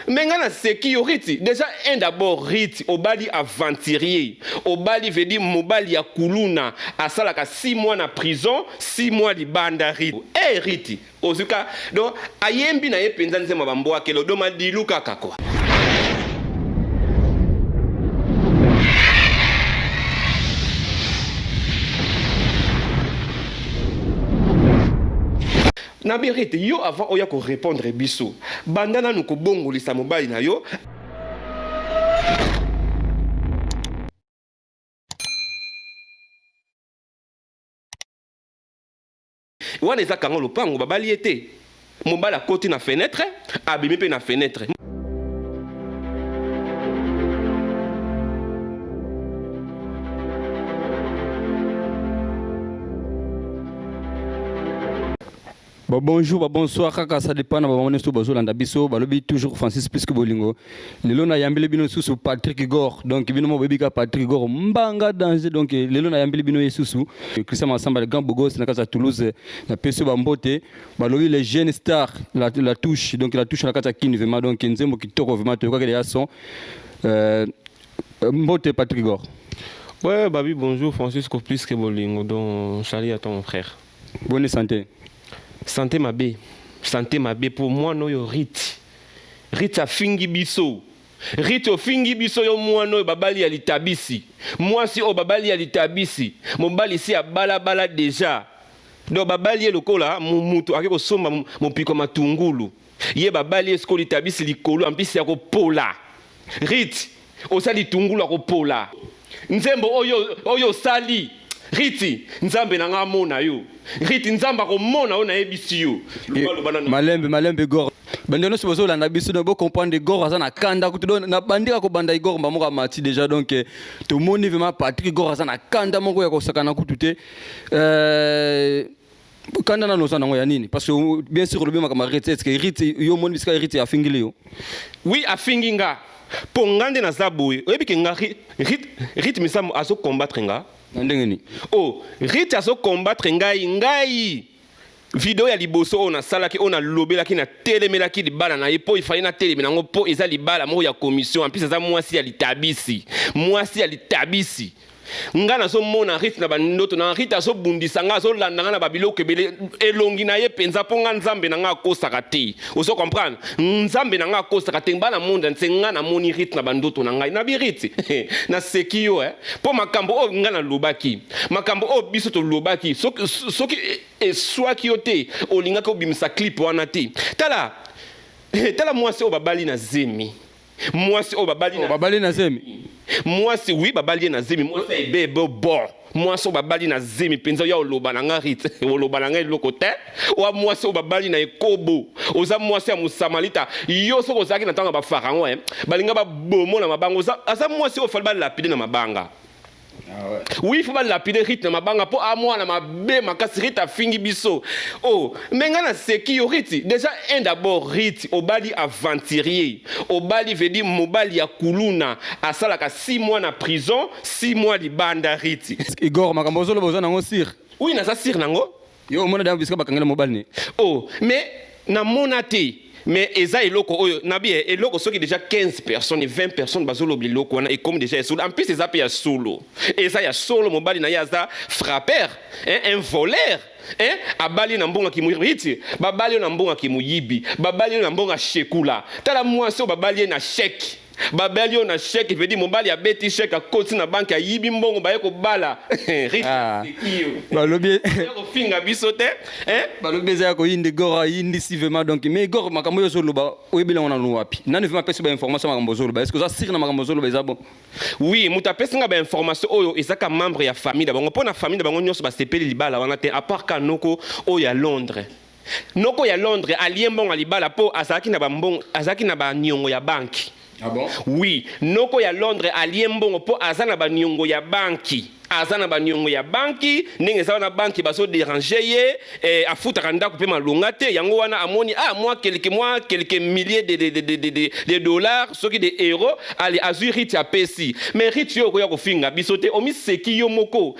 mais ngana seki yo riti déjà un d'abord riti obali aventurier obali veut dire mobali ya kuluna asalaka 6 mois na prison 6 mois libanda riti riti ozuka donc ayembi na ye penza nzema bambo akelo doma diluka kako na birite yo avant oya ko répondre biso bandana nuko bongolisa mobali na yo wana eza kango lopango babali ete mobali akoti na fenêtre abimi pe na fenêtre. Bonjour, bonsoir, kaka ça dépend na bamone so bazolanda biso balobi toujours Francis plus que bolingo. Lelo na yambeli bino susu Patrick Igor. Donc bino mo bebika Patrick Igor mbanga danger donc lelo na yambeli bino yesusu. Christian Massamba le grand bogos na kasa Toulouse na peso bambote balobi les jeunes stars la touche donc la touche na kasa Kin vraiment donc nzembo kitoko vraiment to ka ya son mbote Patrick Igor. Ouais babi bonjour Francis plus que bolingo donc salut à ton frère. Bonne santé. Santé ma bé pour moi no yo riti a fingi biso riti o fingi biso yo moi no babali ya litabisi moi si o babali ya litabisi mobali si ya bala déjà donc babali lokola mutu akeko somba mopiko matungulu ye babali esko litabisi likolo ampisi ya kopola riti osali tungulu akopola nzembo oyo sali riti nzambe na nga mona yo riti nzamba ko mona ona ebisi yo malembe Igor bandono so bozo landa biso no bo comprendre Igor azana kanda kutu do na bandika ko banda Igor mbamoka mati déjà donc tout le monde vraiment Patrick Igor azana kanda moko ya ko sakana kutu te kanda na nosa nango ya nini parce que bien sûr le bien kama riti est-ce que riti yo moni biska riti afingile yo oui afinginga pongande na zaboy oyebike nga riti misamo aso combattre nga ndengeni oh riti aso combattre ngai video ya liboso ona salaki ona lobelaki na telemelaki libala na yepo ifali na teleme nango po eza libala moko ya commission en plus eza mwasi ya litabisi nga na so mona riti na bandoto na riti aso bundisa nga so landa nga na babiloko ebele elongi na ye penza po nga nzambe na nga akosaka te oso comprendre nzambe na nga akosaka te bana monde nse nga na moni riti na bandoto na ngai na biriti na seki yo po makambo o nga na lobaki makambo o biso to lobaki soki eswaki yo te olingaki obimisa clip wana te tala mwasi o babali na zemi mwasi o babali na zemi mwasi oui babali na zemi mwasi ebebe bo mwasi o babali na zemi penza ya oloba na nga riti oloba na nga eloko te wa mwasi o babali na ekobo oza mwasi ya musamalita yo soko ozalaki na ntango ya bafarango balinga babomo na mabanga aza mwasi o fali balapide na mabanga. Oui, il faut pas lapider rite na mabanga po amwa na mabe makasi rite afingi biso. Oh, mais ngana seki yo rite déjà un d'abord rite obali aventurier. Obali veut dire mobali ya kuluna asalaka 6 mois na prison, 6 mois libanda rite. Igor makambo zolo boza nango sir. Oui, na sa sir nango. Yo mona da biska bakangela mobali ni. Oh, mais na monate mais eza eloko oyo nabi eloko soki déjà 15 personnes et 20 personnes bazolo biloko wana et comme déjà solo en plus eza pe ya solo eza ya solo mobali na yaza frappeur un voleur abali na mbonga kimuyiti babali na mbonga kimuyibi babali na mbonga shekula tala mwasi babali na chèque babali na chèque veut dire mobali ya beti chèque akoti na banque ayibi mbongo baye ko bala balobi ko finga bisote balobi za ko indi Igor indi si vraiment donc mais Igor makambo yo zoloba oyebela wana no wapi nani vraiment pesa ba information makambo zoloba est-ce que ça sir na makambo zoloba eza bon oui muta pesa nga ba information oyo ezaka membre ya famille da bango pona famille da bango nyonso ba sepeli libala wana te à part kanoko oyo ya Londres noko ya Londres alien mbongo libala po azaki na ba mbongo azaki na ba nyongo ya banki. Ah bon? Oui, noko ya Londres alien mbongo po azana ba nyongo ya banki. azana baniongo ya banki ndenge za na banki baso déranger ye afutaka ndako pe malonga te yango wana amoni moi quelques milliers de dollars soki de euros ali azui rite ya pesi mais rite yo koya kofinga biso te omi seki yo moko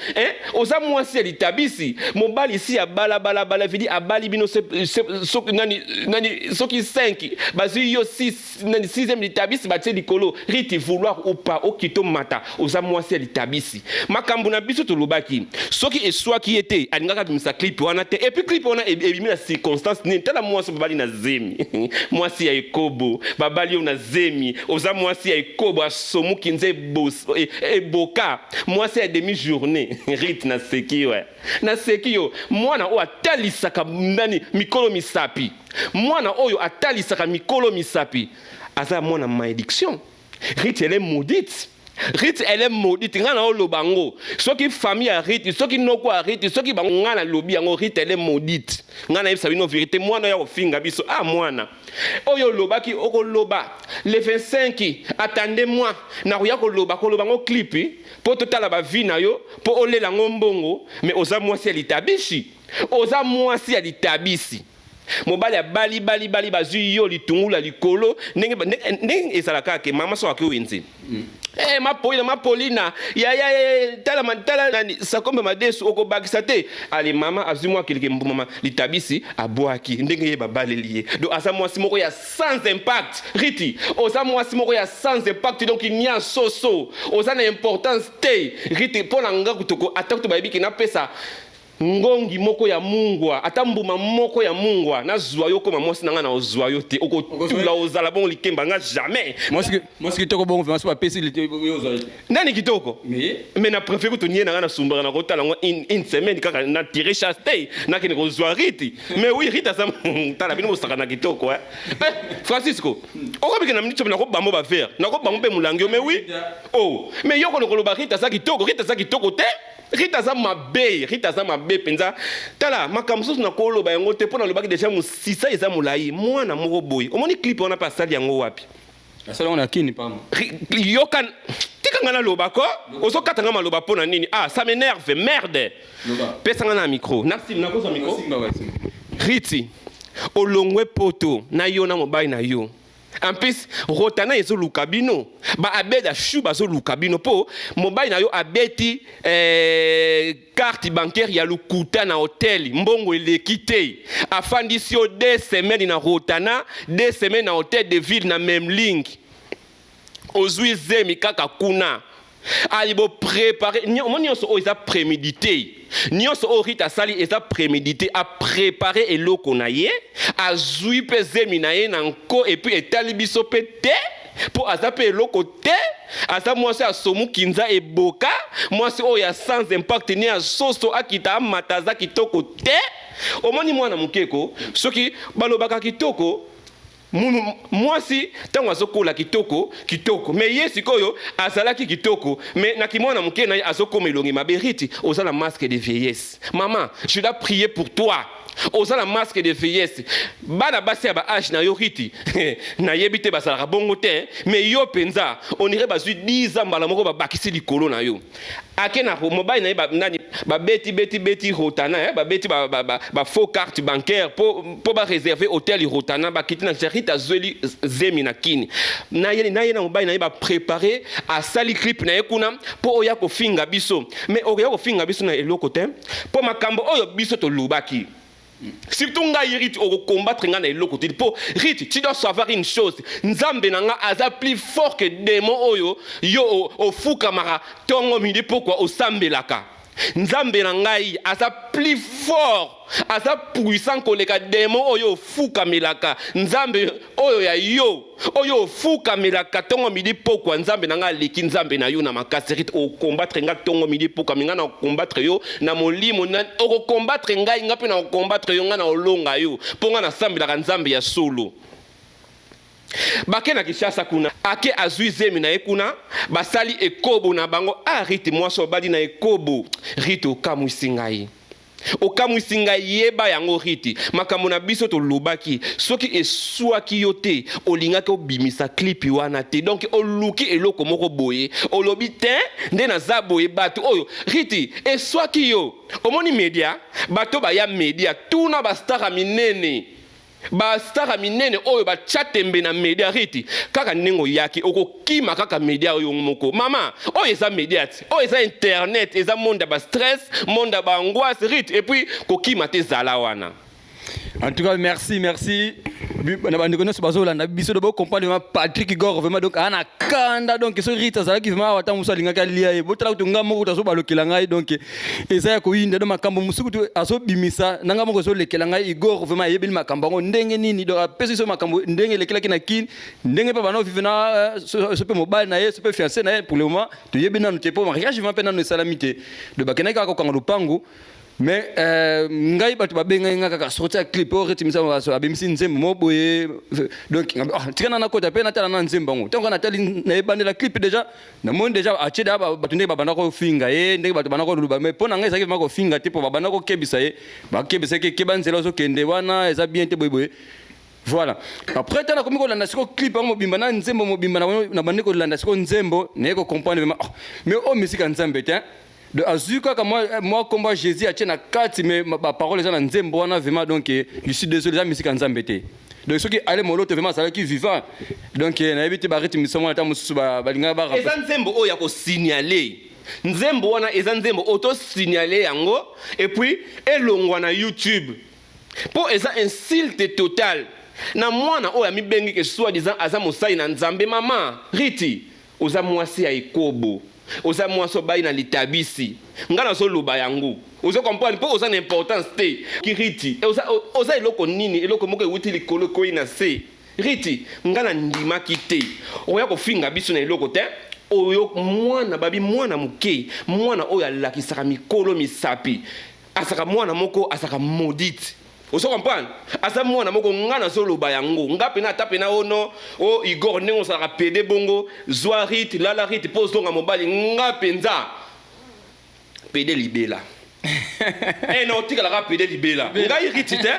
oza mwasi ya litabisi mobali si ya bala vidi abali bino soki nani soki 5 bazui yo 6e litabisi batie likolo rite vouloir ou pas okito mata oza mwasi ya litabisi makambo na biso tolobaki soki eswaki ete alingaka bimisa clip wana te et puis clip wana ebimi na circonstance nini tala mwasi babali na zemi mwasi ya ekobo babali yo na zemi oza mwasi ya ekobo asomuki nze eboka mwasi ya demi journée rite na seki we na seki yo mwana oyo atalisaka nani mikolo misapi mwana oyo atalisaka mikolo misapi aza mwana malédiction rite elle est maudite Rite elle est maudite ngana o lobango soki famille a rite soki noko a rite soki bango ngana lobi yango rite elle est maudite ngana yebisa bino vérité mwana ya kofinga biso mwana oyo lobaki okoloba le 25 attendez-moi na koya koloba ngo clip po totala ba vie na yo po olela ngo mbongo mais oza mwasi ya litabisi oza mwasi ya litabisi mobali ya bali bazui yo litungula likolo ndenge ezalaka ke mama so akwenzi Mapolina ya tala nani sakombe madesu okobakisa te ali mama azumwa keleke mbuma litabisi abwaki ndenge ye babale lié donc asa mwasi moko ya sans impact riti oza mwasi moko ya sans impact donc il n'y a soso oza na importance te riti pona nga kutoko atakuto bayibiki na pesa ngongi moko ya mungwa atambuma moko ya mungwa na zwa yo koma mwasi nanga na ozwa yo te okotula ozala bon likemba nga jamais mwasi kitoko bon vraiment pas pesi yo ozwa nani kitoko mais na préféré to niena na sumbara na kotala ngo une semaine kaka na tirer chasse te na kene ko zwa riti mais oui rita sa tala bino mosaka na kitoko Francisco okobike na minute na ko bambo ba faire na ko bambo pe mulangi mais oui mais yo ko lokoloba rita sa kitoko te Rita za mabe penza tala makamso na koloba yango te pona lobaki deja musisa eza mulai mwana moko boy omoni clip on a pas sali yango wapi asala on a kini pam yokan tikanga na loba ko ozokata nga maloba pona nini ça m'énerve merde pesa nga na micro merci na kosa micro Riti olongwe poto na yo na mobile na yo en plus rotana ezo lukabino ba abeda shuba zo lukabino po mobile na yo abeti carte bancaire ya lukuta na hotel mbongo elekite afandisi yo 2 semaines na rotana 2 semaines na hôtel de ville na même link ozui zemi kaka kuna alibo préparer nyonso o eza prémédité nyonso o rita sali eza prémédité a préparer eloko na ye azui pe zemi na ye na nko et puis etali biso pe te po aza pe eloko te aza mwasi asomu kinza eboka mwasi oyo ya sans impact ni ya soso akita amata aza kitoko te omoni mwana mokeko soki balobaka kitoko mwasi tango azokola kitoko mais ye sikoyo azalaki kitoko mais na kimwana muke na azokoma elongi mabe Riti oza la masque de vieillesse maman je dois prier pour toi oza la masque de vieillesse bana basi ya ba âge na yo Riti na yebite basalaka bongo te mais yo penza on irait bazui 10 ans bala moko babakisi likolo na yo akena mobile na nani ba beti rotana ba beti ba faux carte bancaire pour ba réserver hôtel rotana ba kitina Rita zeli zemi na kini na ye na mobile na ba préparer à sali clip na ekuna po oya ko finga biso mais oya ko finga biso na eloko te po makambo oyo biso to lubaki surtout ngai Riti au combattre nga na eloko te po Riti tu dois savoir une chose nzambe nanga aza plus fort que démon oyo yo ofuka mara tongo midi pourquoi osambelaka nzambe na ngai aza plus fort aza puissant koleka démon oyo ofuka melaka nzambe oyo ya yo oyo ofuka melaka tongo midi pourquoi nzambe na ngai leki nzambe na yo na makasi Riti o combattre nga tongo midi pourquoi minga na combattre yo na molimo na o combattre ngai nga pe na combattre yo nga na olonga yo ponga na sambelaka nzambe ya solo bake na Kishasa kuna ake azui zemi na ekuna basali ekobo na bango Riti mwaso badi na ekobo Riti okamwisi ngai okamwisi ngai yeba yango riti makambo na biso tolobaki soki eswaki yo te olingaki obimisa klipi wana te donc oluki eloko moko boye olobi te nde naza boye bato oyo riti eswaki yo omoni media bato baya media tuna bastara minene bastara minene oyo bachatembe na media riti kaka nengo yaki okokima kaka media oyo moko mama oyo eza media ti oyo eza internet eza monde ba stress monde ba angoisse riti et puis kokima te zala wana. En tout cas, merci. Bazolanda biso de comprendre Patrick Igor vraiment donc ana kanda donc so rita zala ki vraiment wata musa lingaka lia e botala kutunga moko taso balokela ngai donc eza ko yinde do makambo musuku to aso bimisa nanga moko so lekela ngai Igor vraiment yebeli makambo ngo ndenge nini do pesi so makambo ndenge lekela kina kin ndenge pa bana vivre na so pe mobile na ye so pe fiancé na ye pour le moment to yebena no tepo mariage vraiment pe na no salamité de bakena ka ko kangolo pangu. Mais ngai batu babenga nga kaka sortir clip o retimisa baso abimisi nzembo mo boye donc tikana na kota pe na tala na nzembo ngo tonga na tali na ebande la clip déjà na monde déjà ache da batu ndenge babanda ko finga ye ndenge batu bana ko luba mais pona ngai saki mako finga te po babanda ko kebisa ye ba kebisa ke kebanzela so kende wana eza bien te boye voilà après tala komiko landa siko clip ngo bimba na nzembo mo bimba na bande ko landa siko nzembo ne ko comprendre mais o musique nzembe te de azuka comme moi combat Jésus a tient à 4 mais ma parole les gens nzembo wana vraiment donc je suis désolé la musique nzambe te donc ceux qui allait molo te vraiment ça qui vivant donc na ebiti bariti misomo ata mususu balinga ba eza nzembo oyo ya ko signaler nzembo wana eza nzembo auto signaler yango et puis elongwa na YouTube pour eza insulte total na mwana oyo amibengi ke soit disant aza mosai na nzambe mama riti oza mwasi ya ekobo oza mwaso bai na litabisi ngana so luba yangu ozo comprendre po oza na importance te kiriti oza eloko nini eloko moko ewuti likolo koyi na se riti ngana ndimaki te oya kofinga biso na eloko te oyo mwana babi mwana muke mwana oyo alakisaka mikolo misapi asaka mwana moko asaka maudite ozo comprendre asa mwana moko ngana so loba yango ngape na tape na ono o Igor nengo sala pede bongo zoarit lala rit pozo nga mobali ngape nza pede libela non tika la pede libela ngai riti te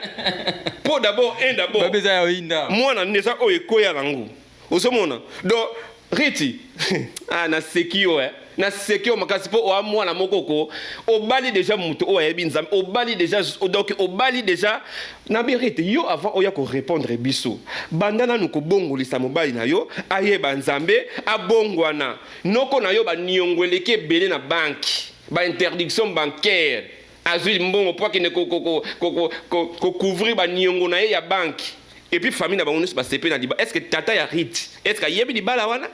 po d'abord babeza ya inda mwana neza o ekoya nango ozo mona do riti na sekio na sekio makasi po o mwana mokoko obali déjà muto o yebi nzambe obali déjà donc obali déjà na birite yo avant oya ko répondre biso bandana nuko bongolisa mobali na yo ayeba nzambe abongwana noko na yo ba niongweleke belé na banki ba interdiction bancaire azui mbongo po kene ko couvrir ba niongo na ye ya banki et puis famille na bango ba sepe na diba est-ce que tata ya rite est-ce que yebi dibala wana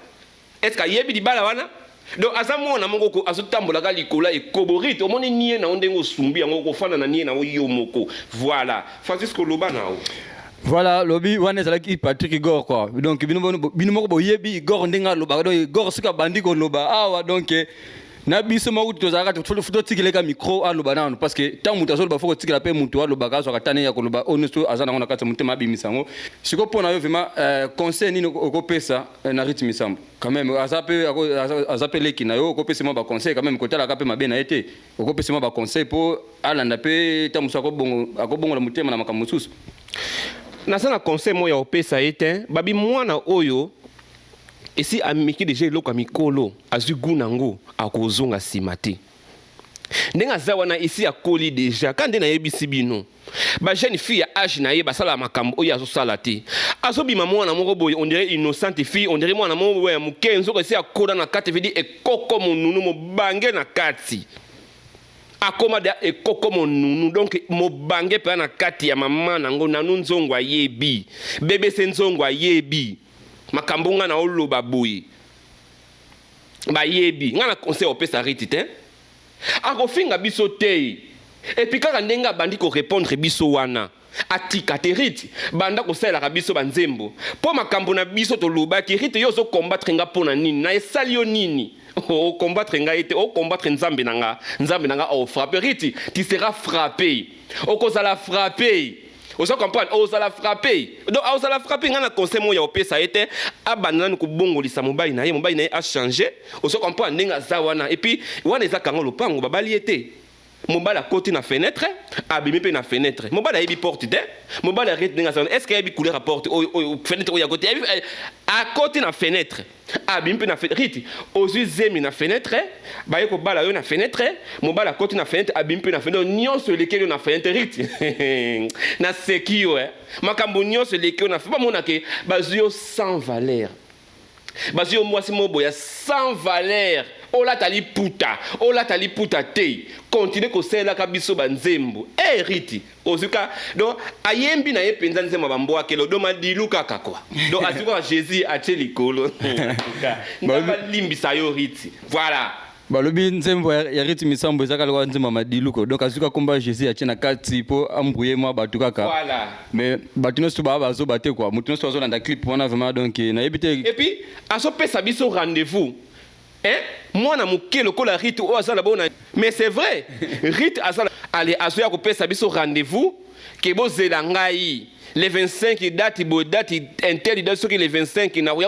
est-ce que yebi dibala wana donc azamona moko azotambola ka likola e koborite omoni nie na ondengo sumbi yango ko fana na nie na yo moko voilà Francisco Lobana voilà lobby wana ezalaki Patrick Igor quoi donc bino moko boyebi Igor ndenga loba do Igor suka bandi ko loba awa donc na biso moko tozalaka futo tikileka micro aloba nano parce que tant mutu azoloba foko tikila pe mutu aloba kaso katane ya koloba honesto azana ngona kata mutema bimisango siko pona yo vraiment conseil nini okopesa na rythme sambo quand même azape leki na yo okopesa mo ba conseil quand même kotala ka pe mabe na été okopesa mo ba conseil pour alanda pe tant musu akobongo la mutema na makambo susu na sana conseil mo ya opesa été babi mwana oyo et si amiki déjà eloko mikolo azugu nango akozonga simate ndenga zawana ici akoli déjà quand na yebisi bino ba jeune fille à âge na ye basala makambo oyo azosala te azobima mwana moko boye on dirait innocente fille on dirait mwana moko boye mukenzo ko si akoda na kati vedi ekoko monunu mo bange na kati akoma da ekoko monunu donc mo bange pe na kati ya mama nango nanu nzongwa yebi bébé senzongwa yebi makambo nga na oloba boye ba yebi nga na conseil opesa riti te akofinga biso te et puis kaka ndenga bandi ko répondre biso wana atika te riti banda ko sala ka biso banzembo po makambo na biso to loba ki riti yo zo combattre nga pona nini na esali yo nini o combattre nga ete o combattre nzambe nanga o frapper riti tu seras frappé o ko sala frapper on se comprend ozala frapper donc ozala frapper ngana conseil mo ya opesa été abandana ko bongolisa mobali na ye a changé on se comprend ndenga za wana et puis wana eza kango lopango babali été mobala koti na fenêtre abimi pe na fenêtre mobala yebi porte te mobala rete nga sa est-ce que yebi couleur à porte o fenêtre o ya côté à côté na fenêtre abimi pe na fenêtre ozui zemi na fenêtre ba yeko bala yo na fenêtre mobala koti na fenêtre abimi pe na fenêtre nyonso lekeli na fenêtre riti na sekio makambo nyonso lekeli na fa ba mona ke bazio sans valeur bazio mwasi moboya sans valeur ola tali puta te continue ko sela ka biso banzembo riti ozuka donc ayembi na ye penza nzembo bamboa kelo do madilu kaka kwa donc azuka Jésus atie likolo ngaba limbisa yo riti voilà balobi nzembo ya riti misambo ezaka lokwa nzembo madilu ko donc azuka komba Jésus atie na kati po ambrouiller moi batu kaka voilà mais batu no suba bazo bate quoi mutu no so na clip wana vraiment donc na yebite et puis aso pesa biso rendez-vous. Moi na muke lokola rite o azala bona mais c'est vrai rite azala allez asoya ko pesa biso rendez-vous ke bozela ngai les 25 date bo date intel date soki les 25 na ya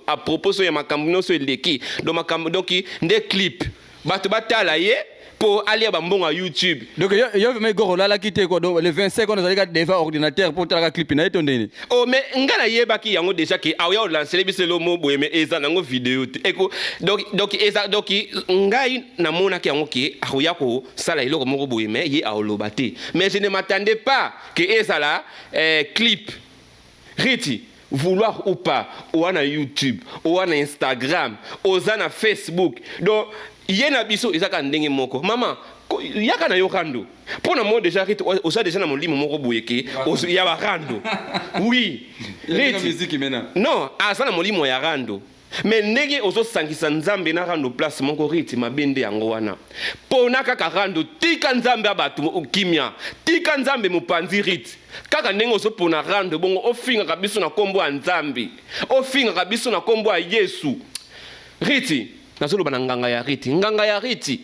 à propos ya makambo no so eleki do makambo donc nde clip batu batala ye pour aller à Bambon YouTube. Donc il y a même gros là qui était quoi donc les 25 on a déjà ordinateur pour faire la clip na etondeni. Oh mais ngana yeba ki yango déjà ki aoya lancer biso lo mo boye mais eza nango vidéo eko donc eza donc ngai na mona ki yango ki aoya ko sala iloko moko boye mais ye aoloba te mais je ne m'attendais pas que eza là clip riti vouloir ou pas ou na YouTube ou na Instagram ou na Facebook donc yena biso ezaka ndenge moko mama yaka na yo rando pona mo déjà rite osa déjà na molimo moko boyeke ya ba rando oui rite musique mena non asa na molimo ya rando mais ndenge ozo sangisa nzambe na rando place moko rite mabende yango wana pona kaka rando tika nzambe abatu kimia tika nzambe mupanzi rite kaka ndenge ozo pona rando bongo ofinga kabiso na kombo ya nzambe ofinga kabiso na kombo ya Yesu rite nazoloba na nganga ya riti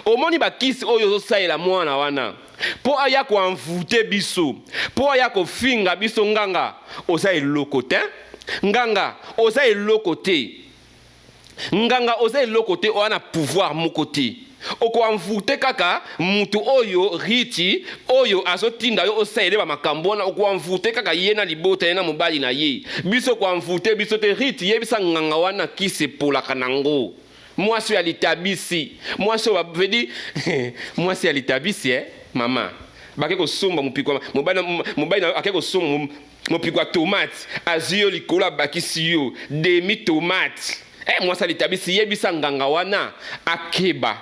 omoni bakisi oyo ozosalela mwana wana po aya ko envoûter biso po aya ko finga biso nganga oza eloko te nganga oza eloko te nganga oza eloko te wana pouvoir moko te oko envoûter kaka mutu oyo riti oyo azotinda yo osaele ba makambo wana oko envoûter kaka yena libota yena mobali na ye biso ko envoûter biso te riti yebisa nganga wana kise polaka nango moi je suis à l'établissi moi je veux dire moi c'est à l'établissi maman bakeko somba mupikwa mobali akeko somba mupikwa tomate azio likola bakisi yo demi tomate moi c'est à l'établissi yebisa nganga wana akeba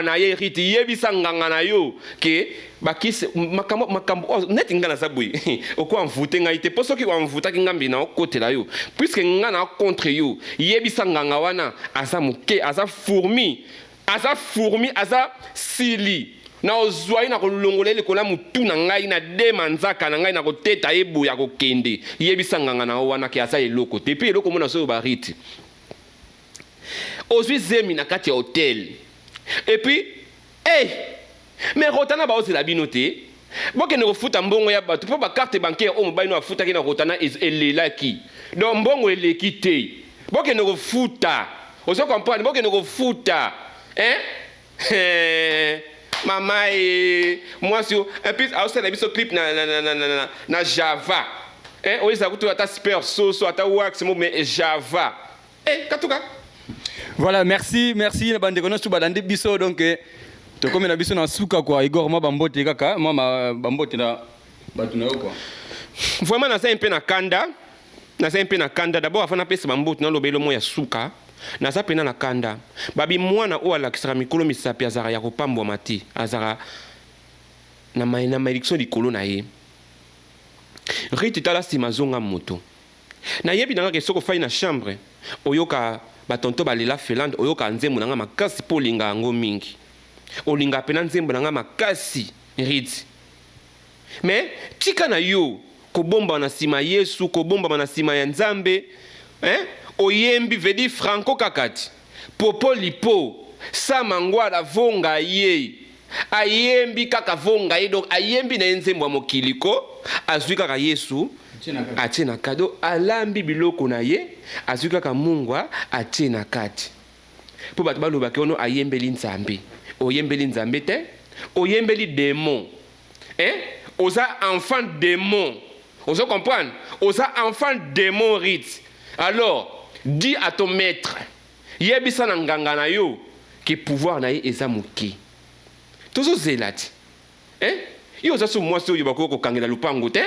na ye riti yebisa nganga na yo ke bakisi makambo net ngana zabui oko envoûter ngai te poso ki envoûta ki ngambi na côté la yo puisque ngana contre yo yebisa nganga wana asa muke asa fourmi asa sili na ozwai na kolongolele kola mutu na ngai na dema nzaka na ngai na koteta ebu ya kokende yebisa nganga na wana ki asa eloko te pe eloko mona so ba riti ozwi zemi na kati ya hotel et puis mais rotana ba ozela bino te bokende kofuta mbongo ya bato po ba carte bancaire o mobali no afuta ki na rotana elelaki donc mbongo eleki te bokende kofuta ozo comprendre bokende kofuta mama moi sur un peu ausela biso clip na Java oza kutu ata super soso ata wax mo mais Java katuka. Voilà, merci na bande kono su balande biso donc to comme na biso na suka quoi Igor moi bambote kaka moi bambote na batu na yo quoi vraiment na ça un peu na kanda d'abord afana pesa bambote na lobelo mo ya suka na ça pena na kanda babi mwana o ala kisaka mikolo misapi azara ya kopambwa mati azara na maelection likolo na ye rite tala sima zonga moto na yebi nanga ke soko fai na chambre oyoka batonto balela felande oyoka nzembo nanga makasi po linga yango mingi olinga pena nzembo nanga makasi riti mais tika na yo kobomba na sima Yesu kobomba na sima ya Nzambe oyembi vedi franco kakati popo lipo sama ngwala vonga ye ayembi kaka vonga ye donc ayembi na nzembo ya mokiliko azwi kaka Yesu atie na kado alambi biloko na ye azwi kaka mungwa atie na kati po bato balobaki ono ayembeli Nzambe oyembeli nzambe te, oyembeli démon. Oza enfant démon. Vous comprenez? Oza enfant démon rite. Alors, dis à ton maître, yebisa na nganga na yo, que pouvoir na ye eza muki. Tozo zelati. Yo oza so mwasi oyo bakoko kangela lupango te,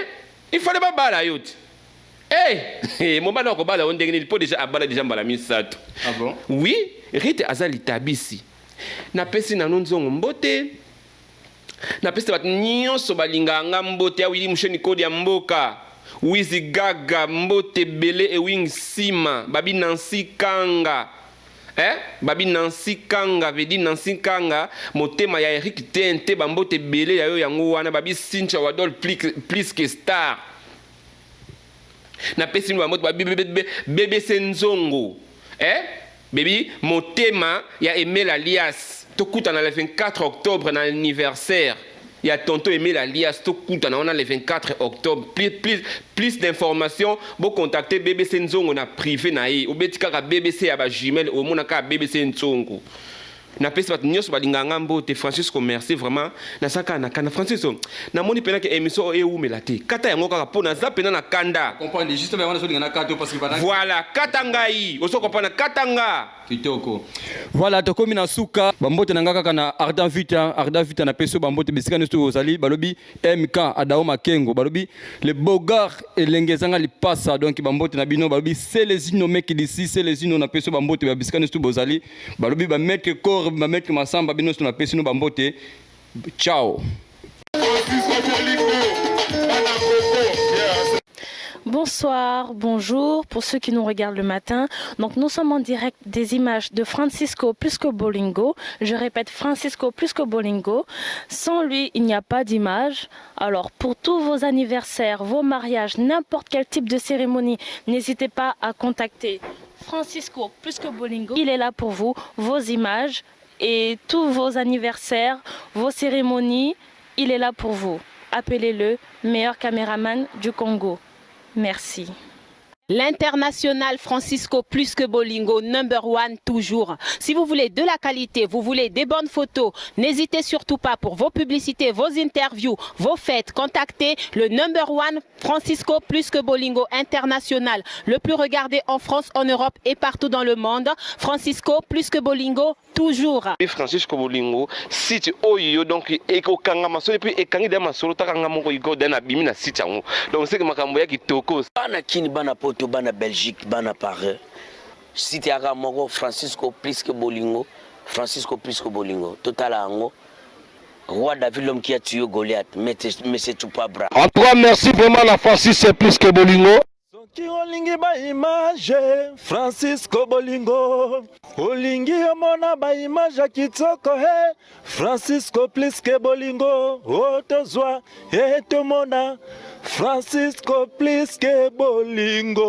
il fallait pas bala yo. Mon bana ko bala on ndenge po déjà abala déjà mbala misato. Ah bon? Oui, rite azali tabisi. Na pesi na nonzongo mbote. Na pesi bat nyonso balinga nga mbote awili musheni kodi ya mboka. Wizi gaga mbote bele e wing sima babi Nancy Kanga. Babi Nancy Kanga vedi Nancy Kanga motema ya Eric Tente bambote bele ya yo yango wana babi Cynthia Wadol plus que star. Na pesi nwa moto babi BBC Nzongo. Baby motema ya Emel Alias tokuta na le 24 octobre na anniversaire. Il y a tonton Emel Alias tokuta na on a le 24 octobre. Plus d'informations, vous contactez BBC Nzongo na privé na ye. Obetika ka BBC ya ba jumelle au mona ka BBC Nzongo. Na pesi bat nyos balinganga mbote Francisco merci vraiment na saka na kana Francisco na moni pena ke émission e umelate kata yango kaka pona za pena na kanda comprendre justement on a so na kato parce que voilà katanga yi oso comprendre katanga kitoko voilà to komi na suka bambote na ngaka kana Arda Vita na peso bambote bisika nesto ozali balobi MK Adao Makengo balobi le bogar elengezanga lipasa donc bambote na bino balobi c'est les innomés d'ici c'est les inno na peso bambote bisika nesto bozali balobi ba mettre ba mettre masamba bino na pesi no bambote ciao. Bonsoir, bonjour pour ceux qui nous regardent le matin. Donc nous sommes en direct des images de Francisco plus que Bolingo. Je répète, Francisco plus que Bolingo. Sans lui, il n'y a pas d'image. Alors pour tous vos anniversaires, vos mariages, n'importe quel type de cérémonie, n'hésitez pas à contacter Francisco plus que Bolingo. Il est là pour vous, vos images et tous vos anniversaires, vos cérémonies. Il est là pour vous. Appelez-le, meilleur caméraman du Congo. Merci. L'international Francisco plus que Bolingo, #1 toujours. Si vous voulez de la qualité, vous voulez des bonnes photos, n'hésitez surtout pas pour vos publicités, vos interviews, vos fêtes. Contactez le #1 Francisco plus que Bolingo international. Le plus regardé en France, en Europe et partout dans le monde. Francisco plus que Bolingo, toujours. Francisco Bolingo, site oyo donc eko kanga masolo puis ekangi de masolo takanga moko iko dana bimi na site yango. Donc c'est que makambo ya kitoko. Bana kini bana poto bana Belgique bana Paris. Site ya moko Francisco plus que Bolingo, Francisco plus que Bolingo. Total ango. Roi David l'homme qui a tué Goliath, mais c'est tout pas bras. En tout cas, merci vraiment la Francisco plus que Bolingo. Soki olingi ba image Francisco Bolingo olingi omona ba image kitoko he Francisco plus que Bolingo otozwa etomona Francisco plus que Bolingo.